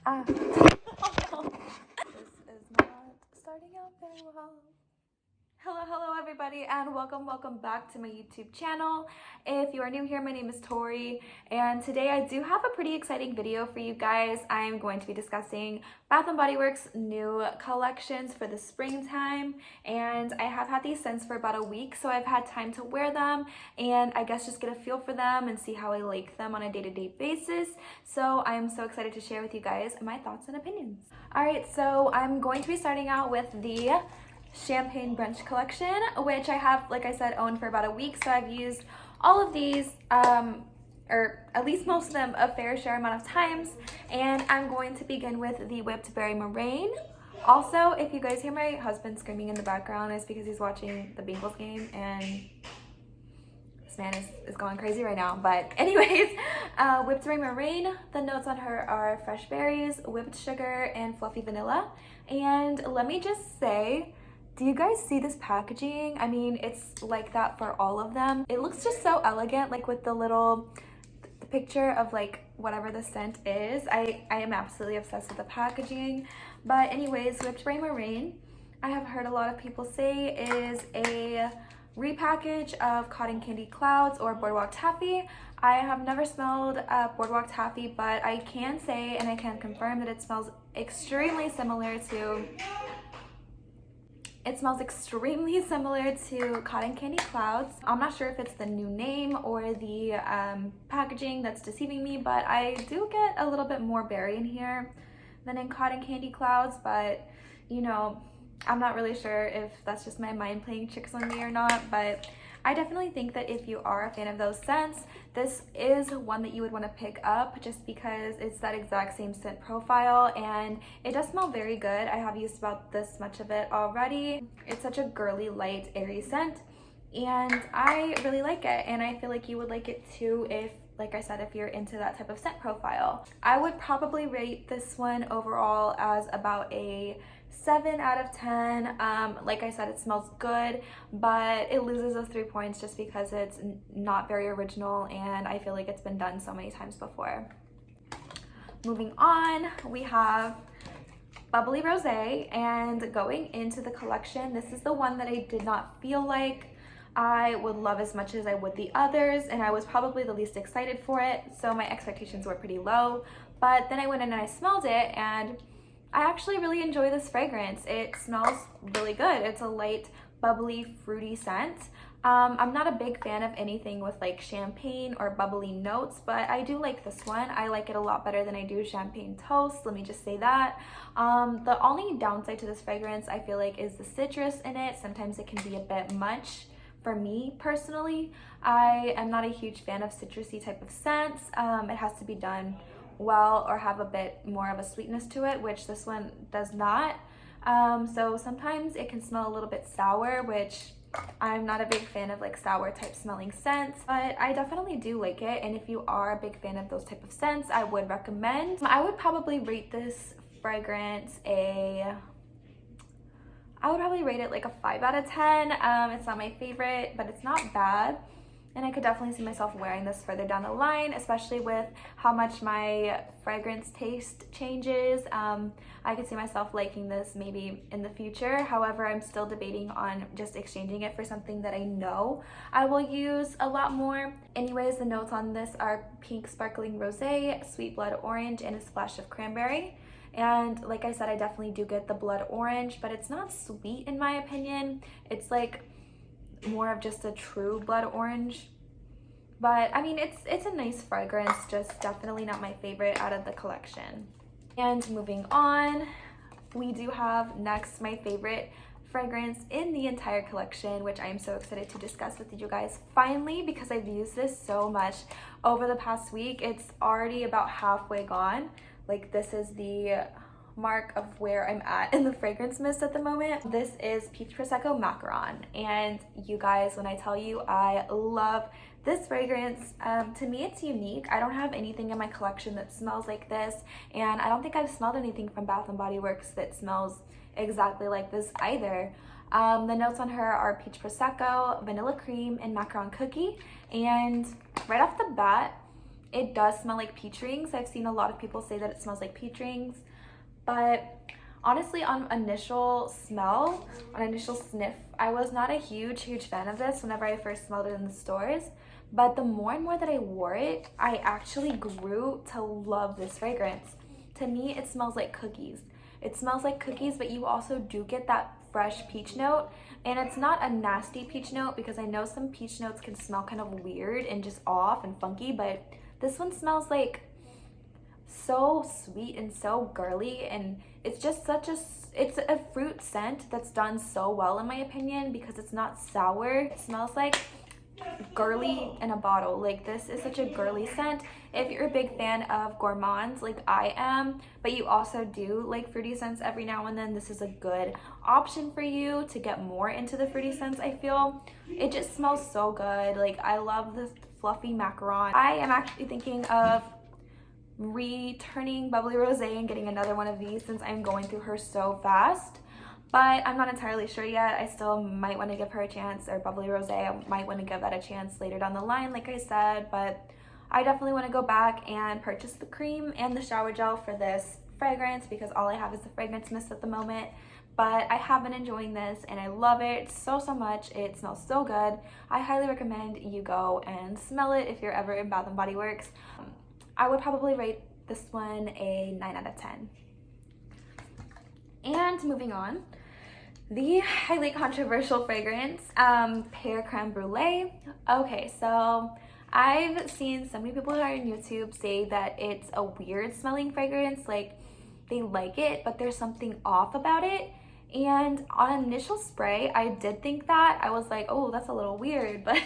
Oh no. This is not starting out very well. Hello everybody, and welcome back to my YouTube channel. If you are new here, my name is Tori, and today I do have a pretty exciting video for you guys. I'm going to be discussing Bath & Body Works' new collections for the springtime, and I have had these scents for about a week, so I've had time to wear them and I guess just get a feel for them and see how I like them on a day-to-day basis. So I'm so excited to share with you guys my thoughts and opinions. Alright, so I'm going to be starting out with the Champagne Brunch collection, which I have, like I said, owned for about a week. So I've used all of these, or at least most of them, a fair share amount of times. And I'm going to begin with the Whipped Berry Moraine. Also, if you guys hear my husband screaming in the background, it's because he's watching the Bengals game and this man is going crazy right now. But anyways, Whipped Berry Moraine, the notes on her are fresh berries, whipped sugar, and fluffy vanilla. And let me just say, do you guys see this packaging? I mean, it's like that for all of them. It looks just so elegant, like with the picture of like whatever the scent is. I am absolutely obsessed with the packaging. But anyways, Whipped Berry Moraine, I have heard a lot of people say is a repackage of Cotton Candy Clouds or Boardwalk Taffy. I have never smelled Boardwalk Taffy, but I can say and I can confirm that it smells extremely similar to Cotton Candy Clouds. I'm not sure if it's the new name or the packaging that's deceiving me, but I do get a little bit more berry in here than in Cotton Candy Clouds, but you know, I'm not really sure if that's just my mind playing tricks on me or not, but I definitely think that if you are a fan of those scents, this is one that you would want to pick up just because it's that exact same scent profile and it does smell very good. I have used about this much of it already. It's such a girly, light, airy scent and I really like it, and I feel like you would like it too if, like I said, if you're into that type of scent profile. I would probably rate this one overall as about a 7 out of 10. Like I said, it smells good, but it loses those 3 points just because it's not very original and I feel like it's been done so many times before. Moving on, we have Bubbly Rosé, and going into the collection, this is the one that I did not feel like I would love as much as I would the others, and I was probably the least excited for it, so my expectations were pretty low. But then I went in and I smelled it, and I actually really enjoy this fragrance. It smells really good. It's a light, bubbly, fruity scent. I'm not a big fan of anything with like champagne or bubbly notes, but I do like this one. I like it a lot better than I do champagne toast, let me just say that. The only downside to this fragrance, I feel like, is the citrus in it. Sometimes it can be a bit much. For me personally, I am not a huge fan of citrusy type of scents. It has to be done well or have a bit more of a sweetness to it, which this one does not. So sometimes it can smell a little bit sour, which I'm not a big fan of like sour type smelling scents, but I definitely do like it. And if you are a big fan of those type of scents, I would recommend. I would probably rate this fragrance I would probably rate it like a 5 out of 10. It's not my favorite, but it's not bad. And I could definitely see myself wearing this further down the line, especially with how much my fragrance taste changes. I could see myself liking this maybe in the future. However, I'm still debating on just exchanging it for something that I know I will use a lot more. Anyways, the notes on this are pink sparkling rosé, sweet blood orange, and a splash of cranberry. And like I said, I definitely do get the blood orange, but it's not sweet in my opinion. It's like more of just a true blood orange. But I mean, it's a nice fragrance, just definitely not my favorite out of the collection. And moving on, we do have next my favorite fragrance in the entire collection, which I am so excited to discuss with you guys finally, because I've used this so much over the past week. It's already about halfway gone. Like, this is the mark of where I'm at in the fragrance mist at the moment. This is Peach Prosecco Macaron, and you guys, when I tell you I love this fragrance, to me it's unique. I don't have anything in my collection that smells like this, and I don't think I've smelled anything from Bath & Body Works that smells exactly like this either. The notes on her are peach prosecco, vanilla cream, and macaron cookie, and right off the bat, it does smell like peach rings. I've seen a lot of people say that it smells like peach rings, but honestly, on initial smell, on initial sniff, I was not a huge fan of this whenever I first smelled it in the stores. But the more and more that I wore it, I actually grew to love this fragrance. To me, it smells like cookies. It smells like cookies, but you also do get that fresh peach note. And it's not a nasty peach note, because I know some peach notes can smell kind of weird and just off and funky, but this one smells like so sweet and so girly, and it's just it's a fruit scent that's done so well in my opinion, because it's not sour. It smells like girly in a bottle. Like, this is such a girly scent. If you're a big fan of gourmands like I am, but you also do like fruity scents every now and then, this is a good option for you to get more into the fruity scents. I feel it just smells so good. Like, I love this fluffy macaron. I am actually thinking of returning Bubbly Rosé and getting another one of these, since I'm going through her so fast. But I'm not entirely sure yet. I still might want to give her a chance, or Bubbly Rosé, I might want to give that a chance later down the line, like I said. But I definitely want to go back and purchase the cream and the shower gel for this fragrance, because all I have is the fragrance mist at the moment. But I have been enjoying this and I love it so much. It smells so good. I highly recommend you go and smell it if you're ever in Bath & Body Works. I would probably rate this one a 9 out of 10. And moving on, the highly controversial fragrance, Pear Creme Brulee. Okay, so I've seen so many people here on YouTube say that it's a weird smelling fragrance, like they like it, but there's something off about it. And on initial spray, I did think that. I was like, oh, that's a little weird, but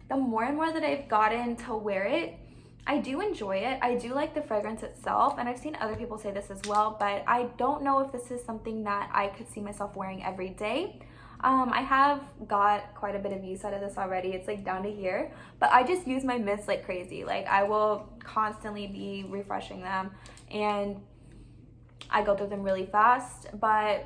the more and more that I've gotten to wear it, I do enjoy it. I do like the fragrance itself, and I've seen other people say this as well, but I don't know if this is something that I could see myself wearing every day. I have got quite a bit of use out of this already. It's like down to here, but I just use my mists like crazy. Like, I will constantly be refreshing them, and I go through them really fast. But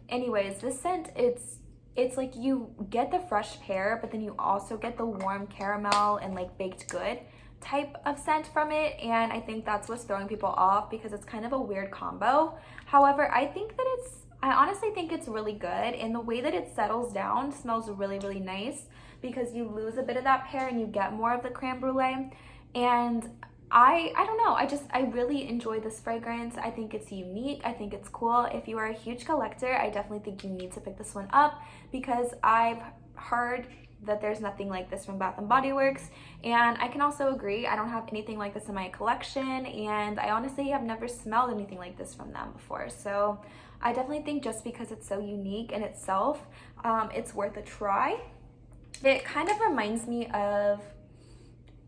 anyways, this scent, it's like you get the fresh pear, but then you also get the warm caramel and like baked good type of scent from it, and I think that's what's throwing people off, because it's kind of a weird combo. However, I honestly think it's really good, and the way that it settles down smells really nice, because you lose a bit of that pear and you get more of the creme brulee. And I don't know, I really enjoy this fragrance. I think it's unique. I think it's cool. If you are a huge collector, I definitely think you need to pick this one up, because I've heard that there's nothing like this from Bath & Body Works, and I can also agree. I don't have anything like this in my collection, and I honestly have never smelled anything like this from them before. So I definitely think just because it's so unique in itself, it's worth a try. It kind of reminds me of,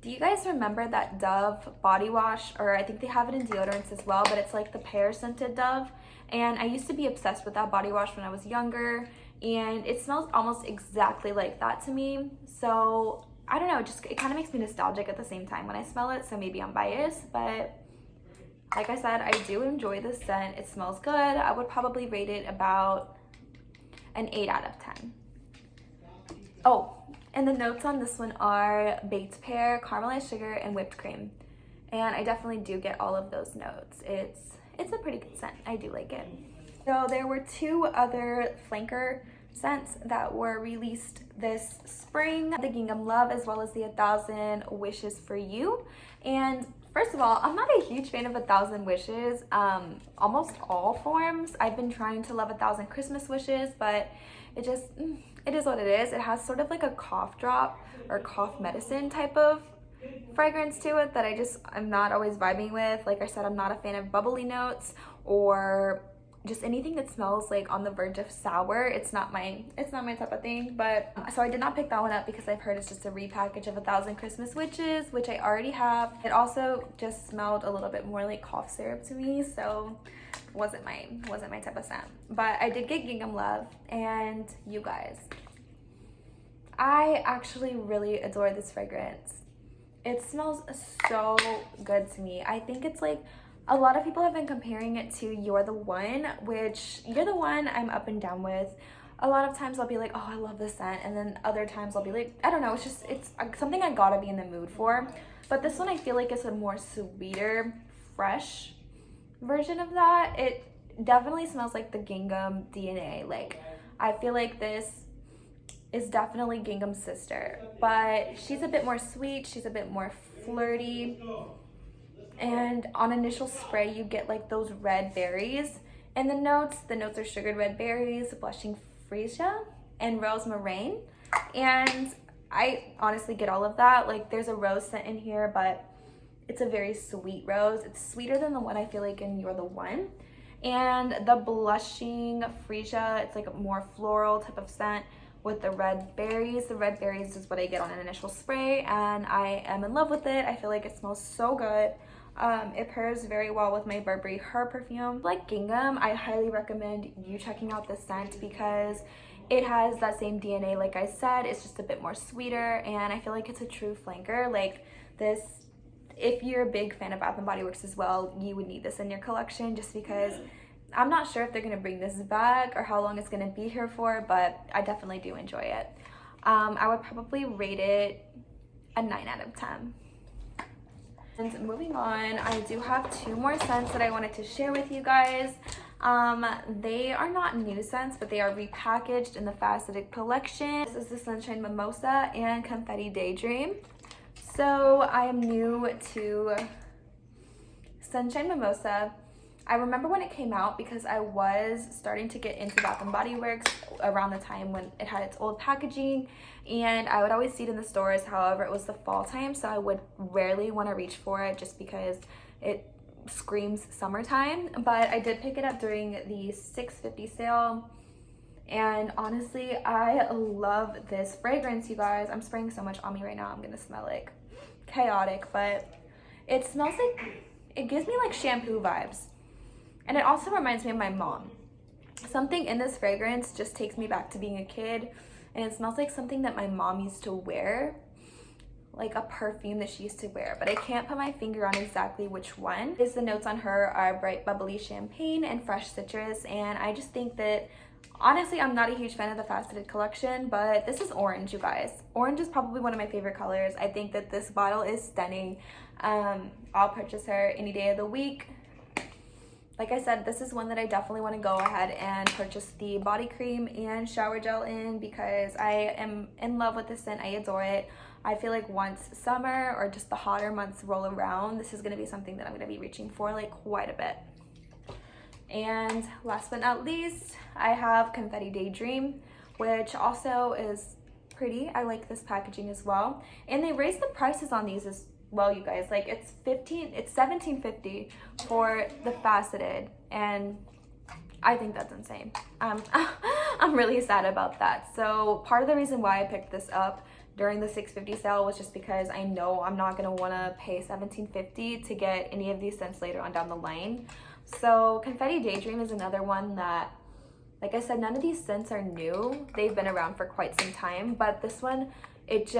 do you guys remember that Dove body wash? Or I think they have it in deodorants as well, but it's like the pear scented Dove. And I used to be obsessed with that body wash when I was younger, and it smells almost exactly like that to me. So I don't know, it kind of makes me nostalgic at the same time when I smell it, so maybe I'm biased, but like I said, I do enjoy this scent. It smells good. I would probably rate it about an 8 out of 10. Oh, and the notes on this one are baked pear, caramelized sugar, and whipped cream. And I definitely do get all of those notes. It's a pretty good scent. I do like it. So there were 2 other flanker scents that were released this spring, the Gingham Love as well as the 1,000 Wishes for You. And first of all, I'm not a huge fan of 1,000 Wishes, almost all forms. I've been trying to love 1,000 Christmas Wishes, but it is what it is. It has sort of like a cough drop or cough medicine type of fragrance to it that I'm not always vibing with. Like I said, I'm not a fan of bubbly notes or just anything that smells like on the verge of sour. It's not my type of thing. But so I did not pick that one up, because I've heard it's just a repackage of 1,000 Christmas Witches, which I already have. It also just smelled a little bit more like cough syrup to me, so wasn't my type of scent. But I did get Gingham Love, and you guys, I actually really adore this fragrance. It smells so good to me. I think it's like, a lot of people have been comparing it to You're the One, which You're the One I'm up and down with. a lot of times I'll be like, oh, I love this scent, and then other times I'll be like, I don't know, it's something I gotta be in the mood for. But this one I feel like is a more sweeter, fresh version of that. It definitely smells like the Gingham DNA. Like, I feel like this is definitely Gingham's sister, but she's a bit more sweet, she's a bit more flirty, and on initial spray you get like those red berries. And the notes are sugared red berries, blushing freesia, and rose meringue. And I honestly get all of that. Like, there's a rose scent in here, but it's a very sweet rose. It's sweeter than the one I feel like in You're the One. And the blushing freesia, it's like a more floral type of scent with the red berries. The red berries is what I get on an initial spray, and I am in love with it. I feel like it smells so good. It pairs very well with my Burberry Her perfume. Like Gingham, I highly recommend you checking out this scent because it has that same DNA like I said. It's just a bit more sweeter, and I feel like it's a true flanker. Like this, if you're a big fan of Bath & Body Works as well, you would need this in your collection, just because I'm not sure if they're going to bring this back or how long it's going to be here for, but I definitely do enjoy it. I would probably rate it a 9 out of 10. And moving on, I do have 2 more scents that I wanted to share with you guys. They are not new scents, but they are repackaged in the Faceted collection. This is the Sunshine Mimosa and Confetti Daydream. So I am new to Sunshine Mimosa. I remember when it came out because I was starting to get into Bath & Body Works around the time when it had its old packaging, and I would always see it in the stores. However, it was the fall time, so I would rarely want to reach for it just because it screams summertime. But I did pick it up during the $6.50 sale, and honestly, I love this fragrance, you guys. I'm spraying so much on me right now, I'm gonna smell like chaotic, but it smells like, it gives me like shampoo vibes. And it also reminds me of my mom. Something in this fragrance just takes me back to being a kid, and it smells like something that my mom used to wear, like a perfume that she used to wear, but I can't put my finger on exactly which one. The notes on her are bright bubbly champagne and fresh citrus, and I just think that, honestly, I'm not a huge fan of the Faceted collection, but this is orange, you guys. Orange is probably one of my favorite colors. I think that this bottle is stunning. I'll purchase her any day of the week. Like I said, this is one that I definitely want to go ahead and purchase the body cream and shower gel in because I am in love with this scent. I adore it. I feel like once summer or just the hotter months roll around, this is going to be something that I'm going to be reaching for like quite a bit. And last but not least, I have Confetti Daydream, which also is pretty. I like this packaging as well. And they raised the prices on these as well, you guys. Like, it's $17.50 for the Faceted, and I think that's insane. I'm really sad about that. So part of the reason why I picked this up during the $6.50 sale was just because I know I'm not gonna want to pay $17.50 to get any of these scents later on down the line. So Confetti Daydream is another one that, like I said, none of these scents are new. They've been around for quite some time, but this one, it's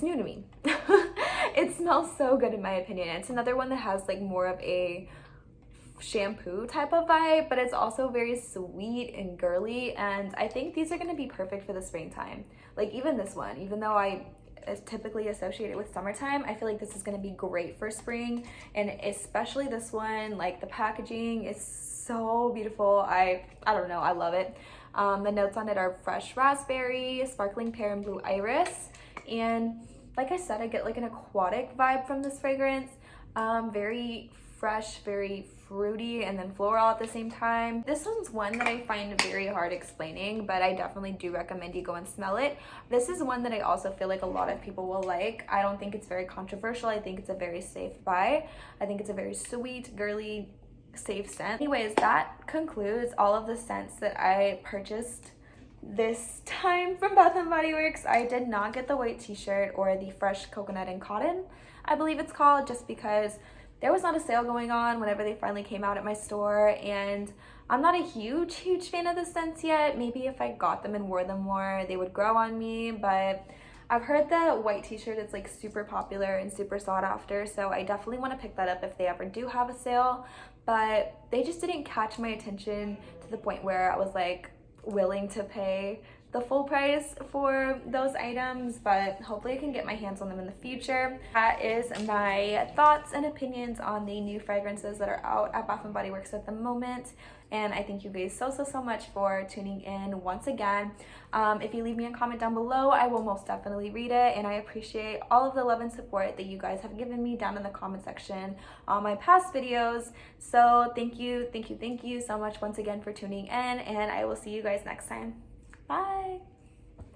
new to me. It smells so good in my opinion. It's another one that has like more of a shampoo type of vibe, but it's also very sweet and girly, and I think these are going to be perfect for the springtime. Like, even this one, even though I typically associate it with summertime, I feel like this is going to be great for spring, and especially this one. Like, the packaging is so beautiful. I don't know, I love it. The notes on it are fresh raspberry, sparkling pear, and blue iris. And like I said, I get like an aquatic vibe from this fragrance. Very fresh, very fruity, and then floral at the same time. This one's one that I find very hard explaining, but I definitely do recommend you go and smell it. This is one that I also feel like a lot of people will like. I don't think it's very controversial. I think it's a very safe buy. I think it's a very sweet, girly, safe scent. Anyways, that concludes all of the scents that I purchased this time from Bath & Body Works. I did not get the white t-shirt or the fresh coconut and cotton, I believe it's called, just because there was not a sale going on whenever they finally came out at my store, and I'm not a huge fan of the scents yet. Maybe if I got them and wore them more, they would grow on me, but I've heard that white t-shirt is like super popular and super sought after, so I definitely want to pick that up if they ever do have a sale, but they just didn't catch my attention to the point where I was like, willing to pay the full price for those items, but hopefully I can get my hands on them in the future. That is my thoughts and opinions on the new fragrances that are out at Bath & Body Works at the moment. And I thank you guys so much for tuning in once again. If you leave me a comment down below, I will most definitely read it, and I appreciate all of the love and support that you guys have given me down in the comment section on my past videos. So thank you so much once again for tuning in, and I will see you guys next time. Bye.